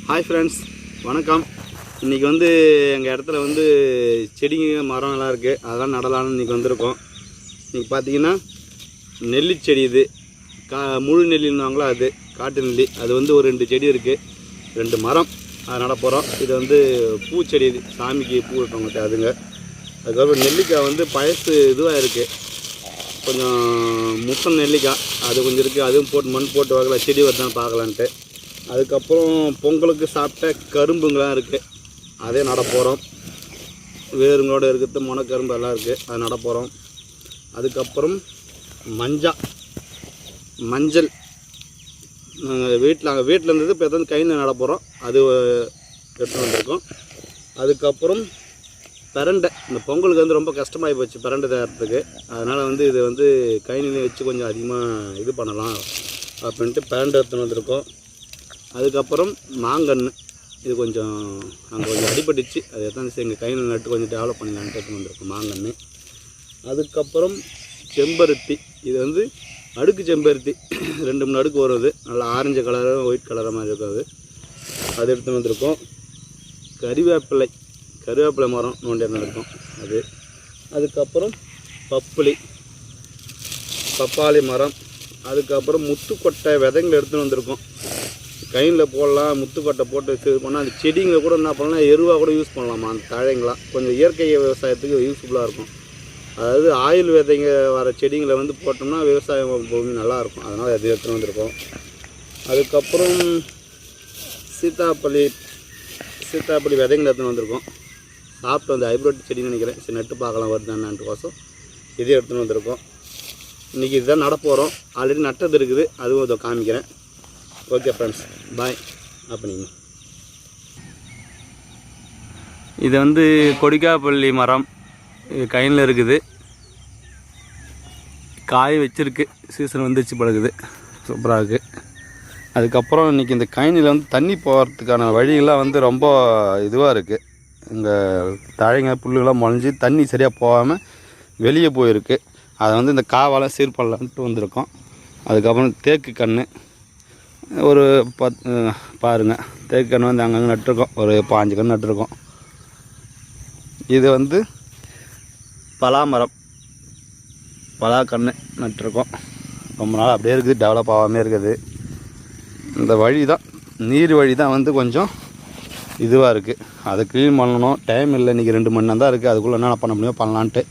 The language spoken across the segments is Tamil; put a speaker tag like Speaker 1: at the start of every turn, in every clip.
Speaker 1: ஹாய் ஃப்ரெண்ட்ஸ், வணக்கம். இன்றைக்கி வந்து எங்கள் இடத்துல வந்து செடிங்க மரம் எல்லாம் இருக்குது, அதெல்லாம் நடலான்னு இன்றைக்கி வந்திருக்கோம். இன்றைக்கி பார்த்தீங்கன்னா நெல்லி செடி, இது முழு நெல்லின்னுவாங்களா, அது காட்டு நெல்லி. அது வந்து ஒரு 2 செடி இருக்குது, 2 மரம் அதை நட போகிறோம். இது வந்து பூச்செடி, இது சாமிக்கு பூ வைப்பவங்க அதுங்க. அதுக்கப்புறம் நெல்லிக்காய் வந்து பயசு இதுவாக இருக்குது, கொஞ்சம் முத்தம் நெல்லிக்காய் அது கொஞ்சம் இருக்குது. அதுவும் போட்டு மண் போட்டு வாங்கல, செடி வருதான்னு பார்க்கலான்ட்டு. அதுக்கப்புறம் பொங்கலுக்கு சாப்பிட்ட கரும்புங்களாம் இருக்குது, அதே நட போகிறோம். வேருங்களோடு இருக்கிறது முனக்கரும்பு எல்லாம் இருக்குது, அதை நட போகிறோம். அதுக்கப்புறம் மஞ்சள் நாங்கள் வீட்டில் இருந்தது இப்போ எதாவது கையில் நட போகிறோம், அது எடுத்துகிட்டு வந்திருக்கோம். அதுக்கப்புறம் பிரண்டை, இந்த பொங்கலுக்கு வந்து ரொம்ப கஷ்டமாகி போச்சு பிரண்டை தயாரிக்கிறதுக்கு. அதனால் வந்து இது வந்து கைநிலை வச்சு கொஞ்சம் அதிகமாக இது பண்ணலாம் அப்படின்ட்டு பிரண்டை எடுத்துகிட்டு வந்திருக்கோம். அதுக்கப்புறம் மாங்கன்று, இது கொஞ்சம் அங்கே கொஞ்சம் அடிபட்டுச்சு, அதை எடுத்து எங்கள் கையில் நட்டு கொஞ்சம் டெவலப் பண்ணிக்கலான்ட்டு எடுத்துகிட்டு வந்திருக்கோம் மாங்கன்று. அதுக்கப்புறம் செம்பருத்தி, இது வந்து அடுக்கு செம்பருத்தி 2-3 அடுக்கு வருது, நல்லா ஆரஞ்சு கலரு ஒயிட் கலரை மாதிரி இருக்காது, அது எடுத்துகிட்டு வந்திருக்கோம். கருவேப்பிலை மரம் நோண்டி இருக்கும் அது. அதுக்கப்புறம் பப்பாளி மரம். அதுக்கப்புறம் முத்துக்கொட்டை விதைங்களை எடுத்துகிட்டு வந்திருக்கோம். கையில் போடலாம், முத்துக்கொட்டை போட்டு இது பண்ணால் அந்த செடிங்களை கூட என்ன பண்ணலாம், எருவாக கூட யூஸ் பண்ணலாமா. அந்த தழைங்களாம் கொஞ்சம் இயற்கை விவசாயத்துக்கு யூஸ்ஃபுல்லாக இருக்கும். அதாவது ஆயில் விதைங்க வர செடிங்களை வந்து போட்டோம்னா விவசாயம் பூமி நல்லாயிருக்கும், அதனால் அது எடுத்துகிட்டு வந்திருக்கோம். அதுக்கப்புறம் சீத்தாப்பள்ளி விதைங்களை எடுத்துகிட்டு வந்திருக்கோம். சாப்பிட்டு வந்து ஹைப்ரிட் செடின்னு நினைக்கிறேன், சரி நட்டு பார்க்கலாம் வருதான்ட்டு கோசம் இதே எடுத்துகிட்டு வந்திருக்கோம். இன்றைக்கி இதுதான் நட போகிறோம். ஆல்ரெடி நட்டது இருக்குது, அதுவும் இதை காமிக்கிறேன். ஓகே ஃப்ரெண்ட்ஸ், பாய். அப்படிங்க, இது வந்து கொடிக்காப்பள்ளி மரம், இது கையில் இருக்குது, காய் வச்சுருக்கு, சீசன் வந்துச்சு பழகுது, சூப்பராக இருக்குது. அதுக்கப்புறம் இன்றைக்கி இந்த கைனியில் வந்து தண்ணி போகிறதுக்கான வழியெல்லாம் வந்து ரொம்ப இதுவாக இருக்குது. இங்கே தழைங்க புல்லுகளாம் முளைஞ்சி தண்ணி சரியாக போகாமல் வெளியே போயிருக்கு. அதை வந்து இந்த காவால் சீர் பண்ணலான்ட்டு வந்திருக்கோம். அதுக்கப்புறம் தேக்கு கன்று ஒரு பாருங்கள், தேக்கு கன்று வந்து அங்கங்கே நட்டுருக்கோம், ஒரு 5 கன்று நட்டுருக்கோம். இது வந்து பலா கன்று நட்டுருக்கோம். ரொம்ப நாள் அப்படியே இருக்குது, டெவலப் ஆகாமே இருக்குது. இந்த வழி தான், நீர் வழி தான் வந்து கொஞ்சம் இதுவாக இருக்குது, அதை க்ளீன் பண்ணணும். டைம் இல்லை, இன்றைக்கி 2 மணி நேரம் தான் இருக்குது, அதுக்குள்ளே என்னென்ன பண்ண முடியுமோ பண்ணலான்ட்டு.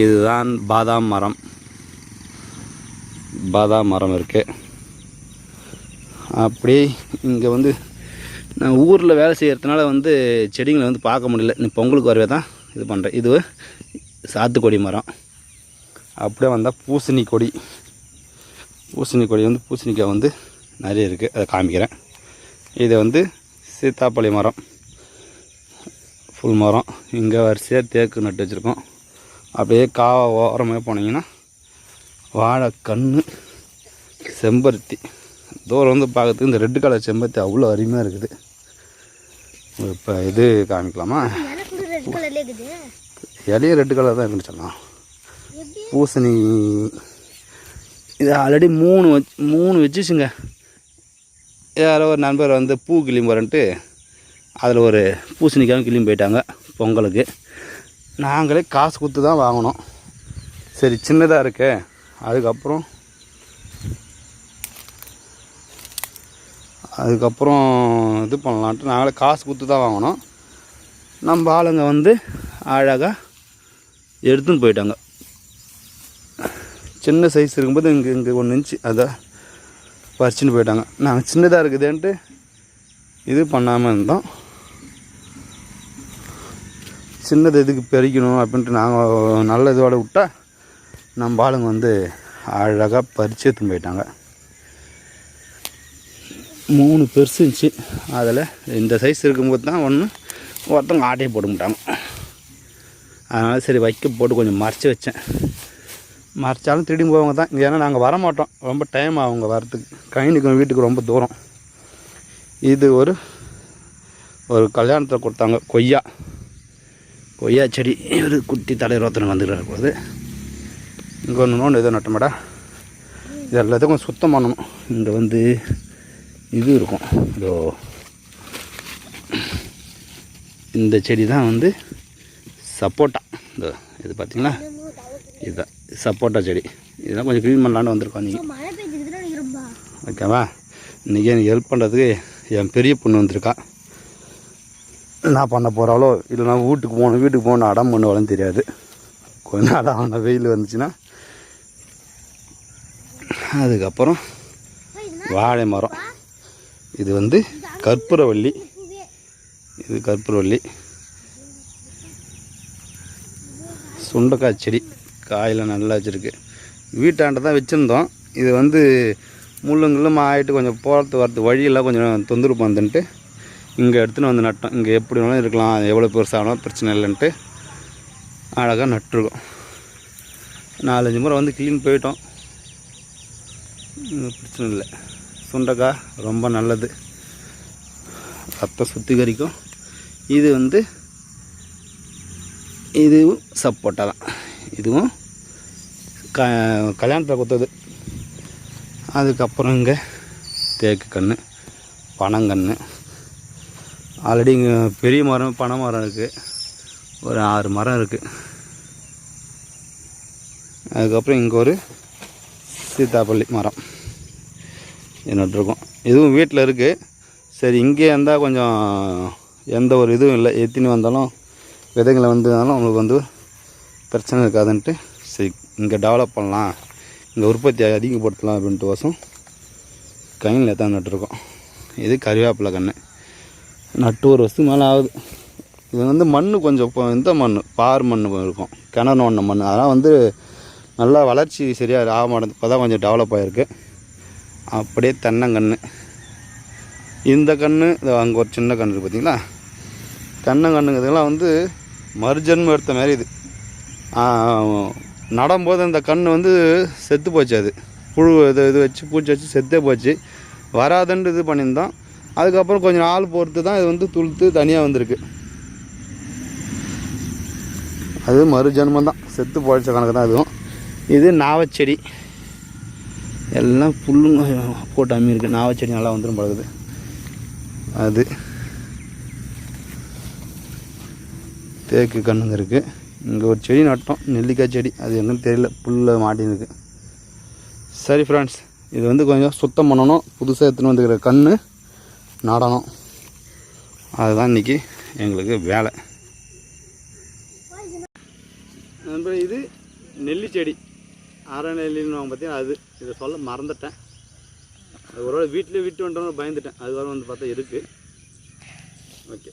Speaker 1: இதுதான் பாதாம் மரம் இருக்குது. அப்படியே இங்கே வந்து நான் ஊரில் வேலை செய்கிறதுனால வந்து செடிங்களை வந்து பார்க்க முடியல. நீ பொங்கலுக்கு வரவே தான் இது பண்ணுறேன். இது சாத்துக்கொடி மரம். அப்படியே வந்தால் பூசணி கொடி வந்து பூசணிக்காய் வந்து நிறைய இருக்குது, அதை காமிக்கிறேன். இது வந்து சீத்தாப்பள்ளி மரம், ஃபுல் மரம். இங்கே வரிசையாக தேக்கு நட்டு வச்சுருக்கோம். அப்படியே ஓரமாக போனீங்கன்னா வாழைக்கன்று, செம்பருத்தி. தூரம் வந்து பார்க்கறதுக்கு இந்த ரெட் கலர் செம்பருத்தி அவ்வளோ அருமையாக இருக்குது. இப்போ இது காமிக்கலாமா? இலையும் ரெட் கலர் தான் இருக்குன்னு சொல்லலாம். பூசணி இது ஆல்ரெடி 3 வச்சுச்சுங்க. யாரோ ஒரு நண்பர் வந்து பூ கிளியும் வரன்ட்டு அதில் ஒரு பூசணிக்காயும் கிளியும் போயிட்டாங்க பொங்கலுக்கு. நாங்களே காசு கொடுத்து தான் வாங்கினோம். சரி சின்னதாக இருக்கு, அதுக்கப்புறம் இது பண்ணலான்ட்டு நாங்களே காசு கொடுத்து தான் வாங்கினோம். நம்ம ஆளுங்க வந்து அழகாக எடுத்துன்னு போயிட்டாங்க. சின்ன சைஸ் இருக்கும்போது இங்கே 1 இன்ச்சு அதை பறிச்சுன்னு போயிட்டாங்க. நாங்கள் சின்னதாக இருக்குதுன்ட்டு இது பண்ணாமல் இருந்தோம். சின்னது எதுக்கு பறிக்கணும் அப்படின்ட்டு நாங்கள் நல்ல இதோட விட்டால் நம்ம ஆளுங்க வந்து அழகாக பறிச்சு எடுத்துன்னு போயிட்டாங்க. 3 பெருசு இருந்துச்சு, அதில் இந்த சைஸ் இருக்கும்போது தான் ஒருத்தவங்க ஆட்டையை போட்டுக்கிட்டாங்க. அதனால் சரி வைக்க போட்டு கொஞ்சம் மறைச்சி வச்சேன். மறைச்சாலும் திருடி போவாங்க தான், ஏன்னா நாங்கள் வரமாட்டோம், ரொம்ப டைம் ஆகுங்க வரத்துக்கு. கைனிக்கு வீட்டுக்கு ரொம்ப தூரம். இது ஒரு கல்யாணத்தில் கொடுத்தாங்க கொய்யா செடி. ஒரு குட்டி தலைவர் ஒருத்தனை வந்துக்கிறார் போது. இங்கே ஒன்று எதோ நட்டமாடா, இது எல்லாத்தையும் கொஞ்சம் சுத்தம் பண்ணணும். இங்கே வந்து இது இருக்கும், இதோ இந்த செடி தான் வந்து சப்போட்டா. இந்த இது பார்த்திங்களா, இதுதான் சப்போட்டா செடி. இதெல்லாம் கொஞ்சம் க்ளீன் பண்ணலான்னு வந்திருக்கோம் நீங்கள். ஓகேவா? இன்றைக்கி எனக்கு ஹெல்ப் பண்ணுறதுக்கு என் பெரிய பொண்ணு வந்திருக்கா. என்ன பண்ண போகிறாளோ இல்லைனா வீட்டுக்கு போகணும் அடம் பண்ணுவாலும் தெரியாது. கொஞ்ச நாள் ஆன வெயில் வந்துச்சுன்னா அதுக்கப்புறம் வாழை மரம். இது வந்து கற்பூரவள்ளி. இது கற்பூரவள்ளி. சுண்டைக்காய் செடி காயெல்லாம் நல்லா வச்சுருக்கு. வீட்டாண்ட தான் வச்சுருந்தோம். இது வந்து முள்ளுங்களும் ஆகிட்டு கொஞ்சம் போகிறது வரது வழியெல்லாம் கொஞ்சம் தொந்தரவு பண்ணுன்ட்டு இங்கே எடுத்துன்னு வந்து நட்டோம். இங்கே எப்படி வேணாலும் இருக்கலாம், எவ்வளோ பெருசானாலும் பிரச்சனை இல்லைன்ட்டு அழகாக நட்டுருக்கோம். 4-5 முறை வந்து க்ளீன் போயிட்டோம், பிரச்சனை இல்லை. சுண்டைக்காய் ரொம்ப நல்லது, ரத்தம் சுத்திகரிக்கும். இது வந்து இதுவும் சப்போட்டா தான். இதுவும் கல்யாணத்தில் கொடுத்தது. அதுக்கப்புறம் இங்கே தேக்கு கன்று, பனங்கன்று. ஆல்ரெடி இங்கே பெரிய மரம் பனை மரம் இருக்குது, ஒரு 6 மரம் இருக்குது. அதுக்கப்புறம் இங்கே ஒரு சீத்தாப்பள்ளி மரம் நட்டுருக்கோம். இதுவும் வீட்டில் இருக்குது. சரி, இங்கே இருந்தால் கொஞ்சம் எந்த ஒரு இதுவும் இல்லை, எத்தினு வந்தாலும் விதைகளை வந்ததுனாலும் அவங்களுக்கு வந்து பிரச்சனை இருக்காதுன்ட்டு சரி இங்கே டெவலப் பண்ணலாம், இங்கே உற்பத்தி அதிகப்படுத்தலாம் அப்படின்ட்டு வசம் கண்ணில் தான் நட்டுருக்கோம். இது கறிவேப்பிலை கன்று நட்டு 1 வருஷத்துக்கு மேலே ஆகுது. இது வந்து மண் கொஞ்சம் இப்போ இந்த மண் பார் மண் இருக்கும், கிணறு ஒன்ற மண். அதெல்லாம் வந்து நல்லா வளர்ச்சி சரியாக ஆக மாட்டேது. இப்போ தான் கொஞ்சம் டெவலப் ஆகிருக்கு. அப்படியே தென்னங்கன்று. இந்த கன்று அங்கே ஒரு சின்ன கன்று இருக்குது பார்த்திங்களா, தென்னங்கன்றுங்கிறதுலாம் வந்து மறுஜன்மம் எடுத்த மாதிரி. இது நடும்போது அந்த கன்று வந்து செத்து போச்சு. அது புழு இது வச்சு பூச்சி வச்சு செத்தே போச்சு. வராதுன்ட்டு இது பண்ணியிருந்தோம். அதுக்கப்புறம் கொஞ்சம் நாள் பொறுத்து தான் இது வந்து துளுத்து தனியாக வந்திருக்கு. அது மறுஜன்மம் தான், செத்து போயிடுச்ச கணக்கு தான் அதுவும். இது நாவச்செடி. எல்லாம் புல்லுங்க போட்டு அம்மிருக்கு. நாவச்செடி நல்லா வந்துடும் பழகுது. அது தேக்கு கண்ணுங்க இருக்குது. இங்கே ஒரு செடி நட்டோம், நெல்லிக்காய் செடி. அது என்னன்னு தெரியல, புல்ல மாட்டின்னு இருக்குது. சரி ஃப்ரெண்ட்ஸ், இது வந்து கொஞ்சம் சுத்தம் பண்ணணும். புதுசாக எடுத்துன்னு வந்துக்கிற கன்று நடணும். அதுதான் இன்றைக்கி எங்களுக்கு வேலை. நண்பர், இது நெல்லி செடி, அரை நெல்லின்னு பார்த்தீங்கன்னா அது. இதை சொல்ல மறந்துட்டேன். அது ஒரு வீட்டிலே விட்டு வந்துட்டோன்னு பயந்துட்டேன். அது வரை வந்து பார்த்தா இருக்குது. ஓகே.